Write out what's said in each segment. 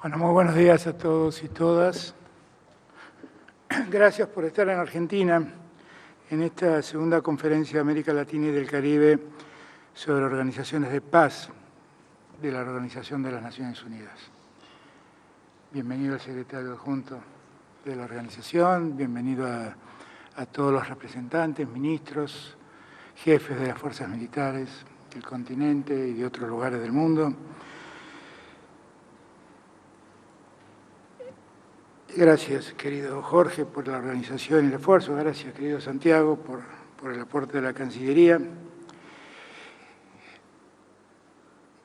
Bueno, muy buenos días a todos y todas. Gracias por estar en Argentina en esta segunda conferencia de América Latina y del Caribe sobre organizaciones de paz de la Organización de las Naciones Unidas. Bienvenido al secretario adjunto de la organización, bienvenido a todos los representantes, ministros, jefes de las fuerzas militares del continente y de otros lugares del mundo. Gracias, querido Jorge, por la organización y el esfuerzo. Gracias, querido Santiago, por el aporte de la Cancillería.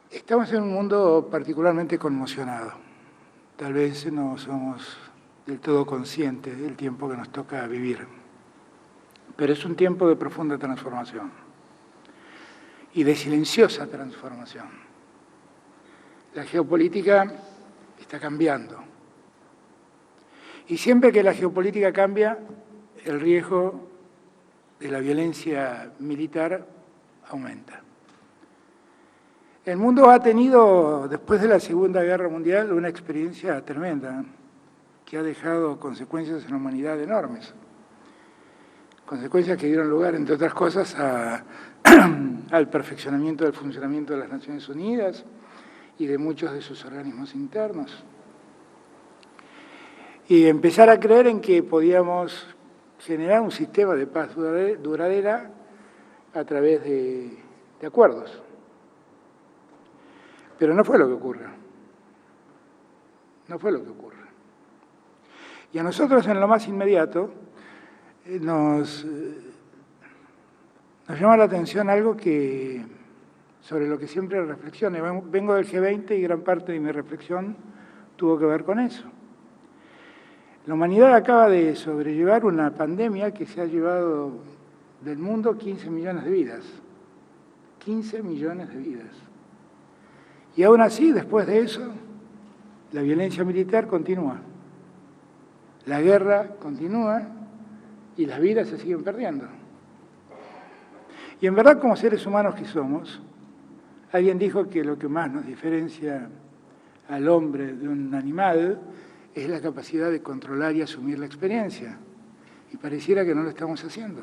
Estamos en un mundo particularmente conmocionado. Tal vez no somos del todo conscientes del tiempo que nos toca vivir. Pero es un tiempo de profunda transformación y de silenciosa transformación. La geopolítica está cambiando. Y siempre que la geopolítica cambia, el riesgo de la violencia militar aumenta. El mundo ha tenido, después de la Segunda Guerra Mundial, una experiencia tremenda que ha dejado consecuencias en la humanidad enormes. Consecuencias que dieron lugar, entre otras cosas, al perfeccionamiento del funcionamiento de las Naciones Unidas y de muchos de sus organismos internos. Y empezar a creer en que podíamos generar un sistema de paz duradera a través de acuerdos. Pero no fue lo que ocurrió. No fue lo que ocurrió. Y a nosotros, en lo más inmediato, nos llama la atención algo sobre lo que siempre reflexiono. Vengo del G20 y gran parte de mi reflexión tuvo que ver con eso. La humanidad acaba de sobrellevar una pandemia que se ha llevado del mundo 15 millones de vidas. 15 millones de vidas. Y aún así, después de eso, la violencia militar continúa. La guerra continúa y las vidas se siguen perdiendo. Y en verdad, como seres humanos que somos, alguien dijo que lo que más nos diferencia al hombre de un animal es la capacidad de controlar y asumir la experiencia. Y pareciera que no lo estamos haciendo.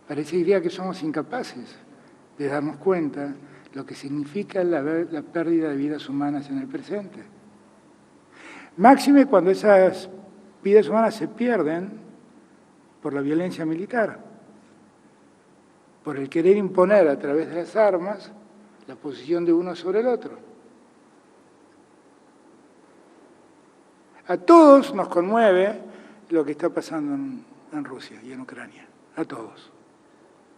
Parecería que somos incapaces de darnos cuenta lo que significa la pérdida de vidas humanas en el presente. Máxime cuando esas vidas humanas se pierden por la violencia militar, por el querer imponer a través de las armas la posición de uno sobre el otro. A todos nos conmueve lo que está pasando en Rusia y en Ucrania. A todos.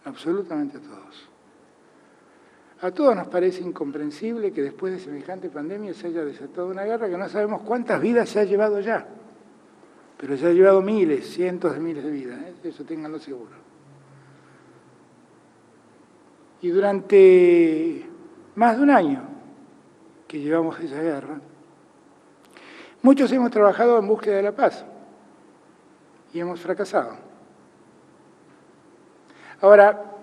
Absolutamente a todos. A todos nos parece incomprensible que después de semejante pandemia se haya desatado una guerra que no sabemos cuántas vidas se ha llevado ya. Pero se ha llevado miles, cientos de miles de vidas. Eso ténganlo seguro. Y durante más de un año que llevamos esa guerra, muchos hemos trabajado en búsqueda de la paz y hemos fracasado. Ahora,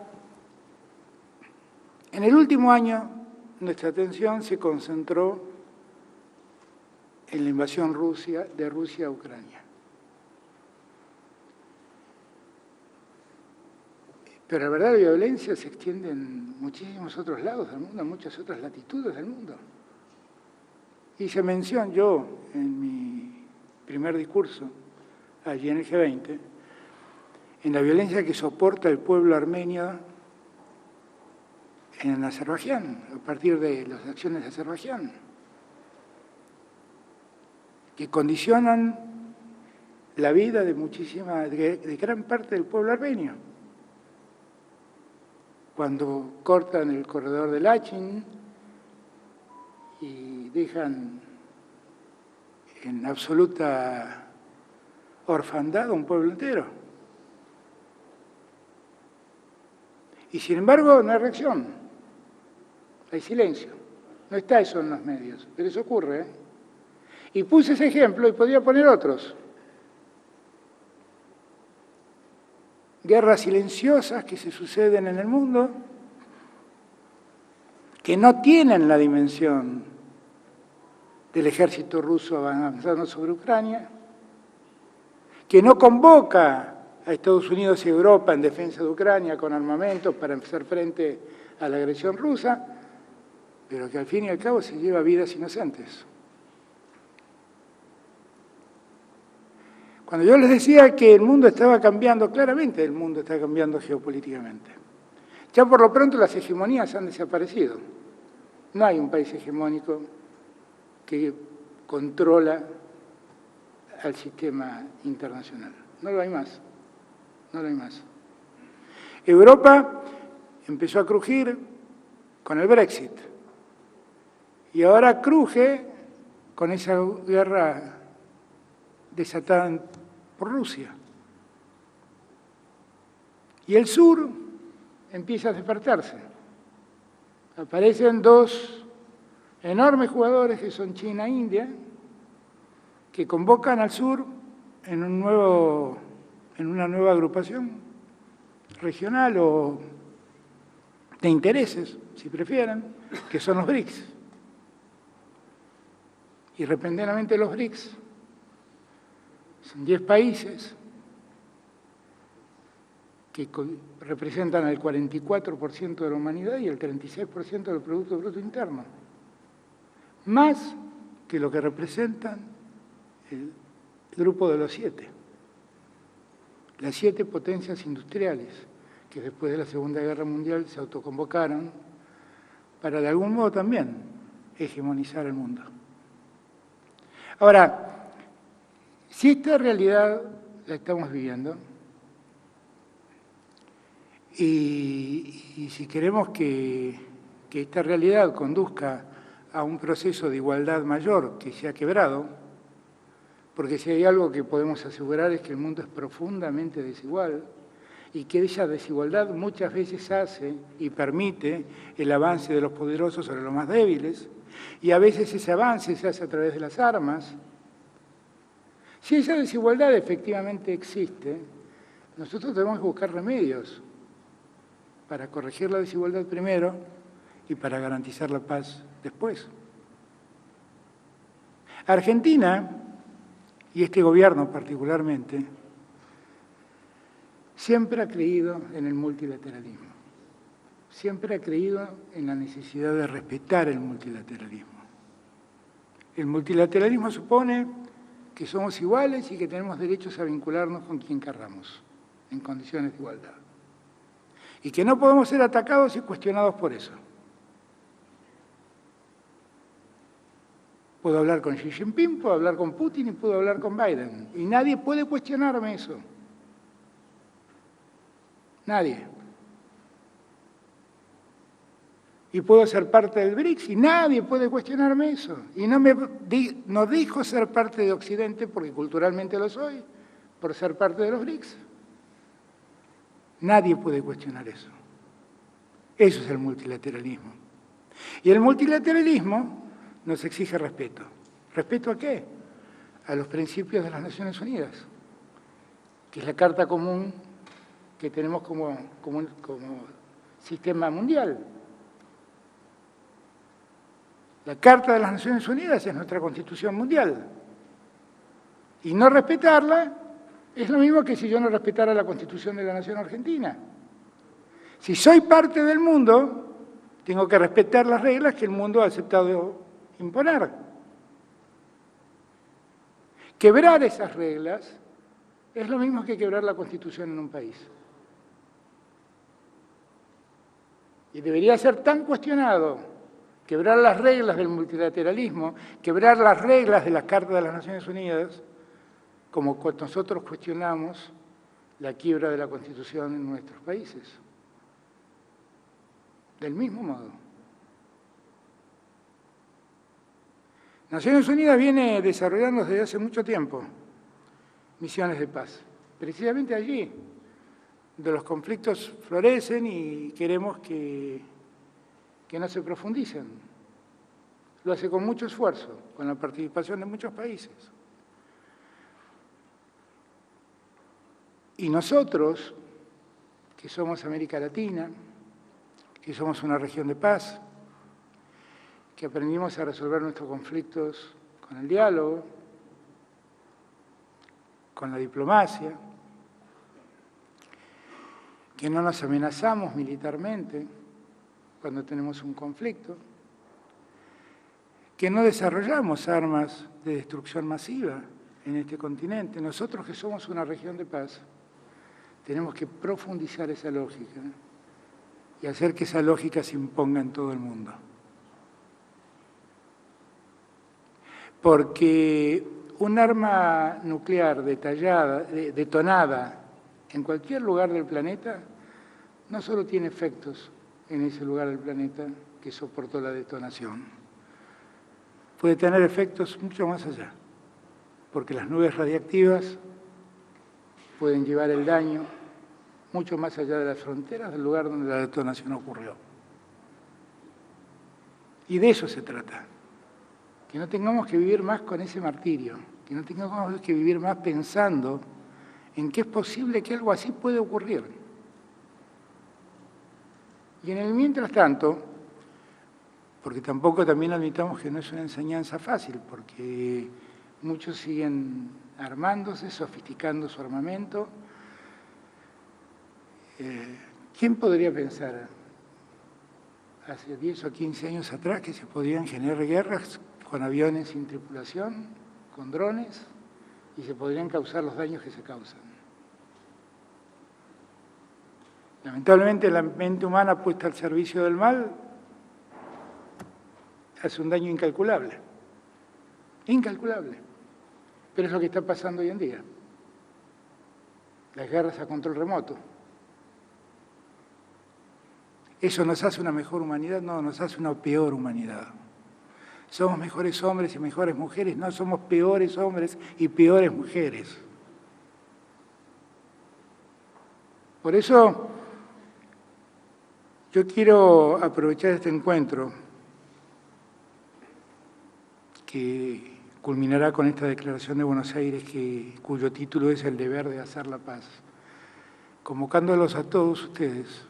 en el último año, nuestra atención se concentró en la invasión de Rusia a Ucrania. Pero la verdad, la violencia se extiende en muchísimos otros lados del mundo, en muchas otras latitudes del mundo. Hice mención yo en mi primer discurso, allí en el G20, en la violencia que soporta el pueblo armenio en Azerbaiyán, a partir de las acciones de Azerbaiyán, que condicionan la vida de gran parte del pueblo armenio. Cuando cortan el corredor de Lachin y dejan en absoluta orfandad a un pueblo entero. Y sin embargo no hay reacción, hay silencio. No está eso en los medios, pero eso ocurre. Y puse ese ejemplo y podría poner otros. Guerras silenciosas que se suceden en el mundo, que no tienen la dimensión del ejército ruso avanzando sobre Ucrania, que no convoca a Estados Unidos y Europa en defensa de Ucrania con armamentos para hacer frente a la agresión rusa, pero que al fin y al cabo se lleva vidas inocentes. Cuando yo les decía que el mundo estaba cambiando, claramente el mundo está cambiando geopolíticamente. Ya por lo pronto las hegemonías han desaparecido. No hay un país hegemónico que controla al sistema internacional. No lo hay más. No lo hay más. Europa empezó a crujir con el Brexit y ahora cruje con esa guerra desatada por Rusia. Y el sur empieza a despertarse. Aparecen dos enormes jugadores que son China e India, que convocan al sur en una nueva agrupación regional o de intereses, si prefieren, que son los BRICS. Y repentinamente los BRICS son 10 países que representan el 44% de la humanidad y el 36% del Producto Bruto Interno, más que lo que representan el grupo de los 7, las 7 potencias industriales que después de la Segunda Guerra Mundial se autoconvocaron para de algún modo también hegemonizar el mundo. Ahora, si esta realidad la estamos viviendo, y si queremos que esta realidad conduzca a un proceso de igualdad mayor que se ha quebrado, porque si hay algo que podemos asegurar es que el mundo es profundamente desigual y que esa desigualdad muchas veces hace y permite el avance de los poderosos sobre los más débiles, y a veces ese avance se hace a través de las armas. Si esa desigualdad efectivamente existe, nosotros tenemos que buscar remedios para corregir la desigualdad primero y para garantizar la paz después. Argentina, y este gobierno particularmente, siempre ha creído en el multilateralismo, siempre ha creído en la necesidad de respetar el multilateralismo. El multilateralismo supone que somos iguales y que tenemos derechos a vincularnos con quien querramos, en condiciones de igualdad. Y que no podemos ser atacados y cuestionados por eso. Puedo hablar con Xi Jinping, puedo hablar con Putin y puedo hablar con Biden. Y nadie puede cuestionarme eso. Nadie. Y puedo ser parte del BRICS y nadie puede cuestionarme eso. Y no dijo ser parte de Occidente porque culturalmente lo soy, por ser parte de los BRICS. Nadie puede cuestionar eso. Eso es el multilateralismo. Y el multilateralismo nos exige respeto. ¿Respeto a qué? A los principios de las Naciones Unidas, que es la Carta Común que tenemos como sistema mundial. La Carta de las Naciones Unidas es nuestra Constitución mundial. Y no respetarla es lo mismo que si yo no respetara la Constitución de la Nación Argentina. Si soy parte del mundo, tengo que respetar las reglas que el mundo ha aceptado imponer. Quebrar esas reglas es lo mismo que quebrar la Constitución en un país. Y debería ser tan cuestionado quebrar las reglas del multilateralismo, quebrar las reglas de la Carta de las Naciones Unidas, como cuando nosotros cuestionamos la quiebra de la Constitución en nuestros países. Del mismo modo. Naciones Unidas viene desarrollando desde hace mucho tiempo misiones de paz. Precisamente allí, donde los conflictos florecen y queremos que no se profundicen. Lo hace con mucho esfuerzo, con la participación de muchos países. Y nosotros, que somos América Latina, que somos una región de paz, que aprendimos a resolver nuestros conflictos con el diálogo, con la diplomacia, que no nos amenazamos militarmente cuando tenemos un conflicto, que no desarrollamos armas de destrucción masiva en este continente. Nosotros que somos una región de paz, tenemos que profundizar esa lógica y hacer que esa lógica se imponga en todo el mundo. Porque un arma nuclear detonada en cualquier lugar del planeta, no solo tiene efectos en ese lugar del planeta que soportó la detonación, puede tener efectos mucho más allá, porque las nubes radiactivas pueden llevar el daño mucho más allá de las fronteras del lugar donde la detonación ocurrió. Y de eso se trata, que no tengamos que vivir más con ese martirio, que no tengamos que vivir más pensando en que es posible que algo así puede ocurrir. Y en el mientras tanto, porque tampoco también admitamos que no es una enseñanza fácil, porque muchos siguen armándose, sofisticando su armamento. ¿Quién podría pensar hace 10 o 15 años atrás que se podían generar guerras con aviones sin tripulación, con drones, y se podrían causar los daños que se causan? Lamentablemente la mente humana puesta al servicio del mal hace un daño incalculable, incalculable. Pero es lo que está pasando hoy en día. Las guerras a control remoto. ¿Eso nos hace una mejor humanidad? No, nos hace una peor humanidad. Somos mejores hombres y mejores mujeres, no somos peores hombres y peores mujeres. Por eso yo quiero aprovechar este encuentro que culminará con esta declaración de Buenos Aires, cuyo título es El deber de hacer la paz, convocándolos a todos ustedes,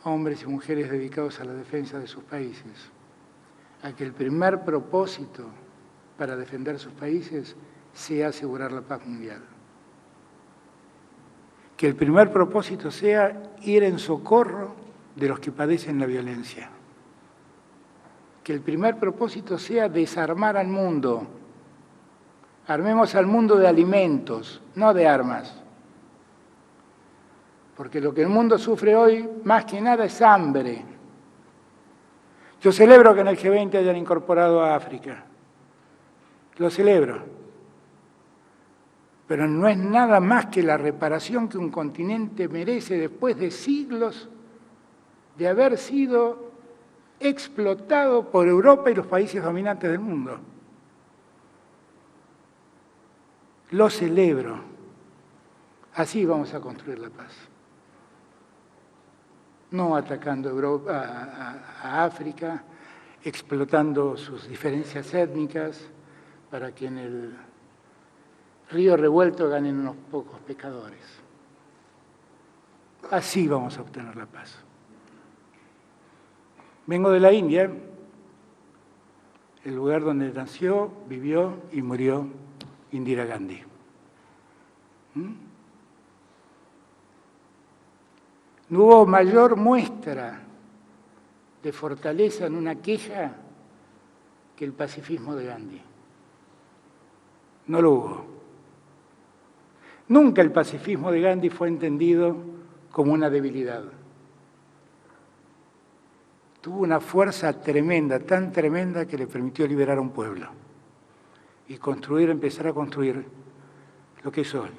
hombres y mujeres dedicados a la defensa de sus países, a que el primer propósito para defender sus países sea asegurar la paz mundial. Que el primer propósito sea ir en socorro de los que padecen la violencia. Que el primer propósito sea desarmar al mundo. Armemos al mundo de alimentos, no de armas. Porque lo que el mundo sufre hoy, más que nada, es hambre. Yo celebro que en el G20 hayan incorporado a África. Lo celebro. Pero no es nada más que la reparación que un continente merece después de siglos de haber sido explotado por Europa y los países dominantes del mundo. Lo celebro. Así vamos a construir la paz. No atacando a África, explotando sus diferencias étnicas para que en el río revuelto ganen unos pocos pescadores. Así vamos a obtener la paz. Vengo de la India, el lugar donde nació, vivió y murió Indira Gandhi. No hubo mayor muestra de fortaleza en una queja que el pacifismo de Gandhi. No lo hubo. Nunca el pacifismo de Gandhi fue entendido como una debilidad. Tuvo una fuerza tremenda, tan tremenda que le permitió liberar a un pueblo y empezar a construir lo que es hoy.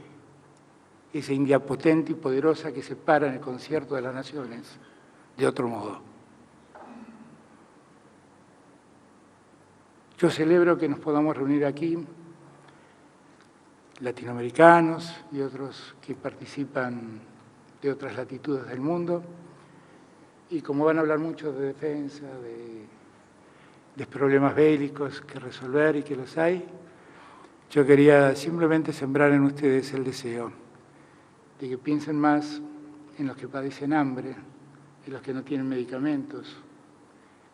Esa India potente y poderosa que se para en el concierto de las naciones de otro modo. Yo celebro que nos podamos reunir aquí, latinoamericanos y otros que participan de otras latitudes del mundo, y como van a hablar mucho de defensa, de problemas bélicos que resolver y que los hay, yo quería simplemente sembrar en ustedes el deseo de que piensen más en los que padecen hambre, en los que no tienen medicamentos,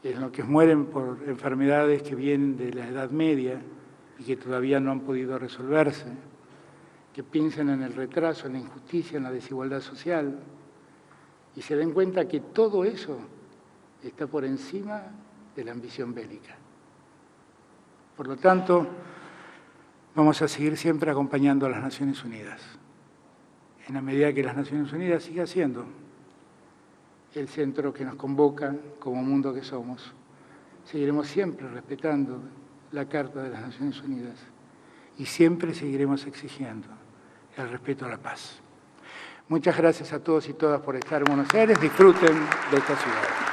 en los que mueren por enfermedades que vienen de la Edad Media y que todavía no han podido resolverse, que piensen en el retraso, en la injusticia, en la desigualdad social, y se den cuenta que todo eso está por encima de la ambición bélica. Por lo tanto, vamos a seguir siempre acompañando a las Naciones Unidas, en la medida que las Naciones Unidas siga siendo el centro que nos convoca como mundo que somos. Seguiremos siempre respetando la Carta de las Naciones Unidas y siempre seguiremos exigiendo el respeto a la paz. Muchas gracias a todos y todas por estar en Buenos Aires. Disfruten de esta ciudad.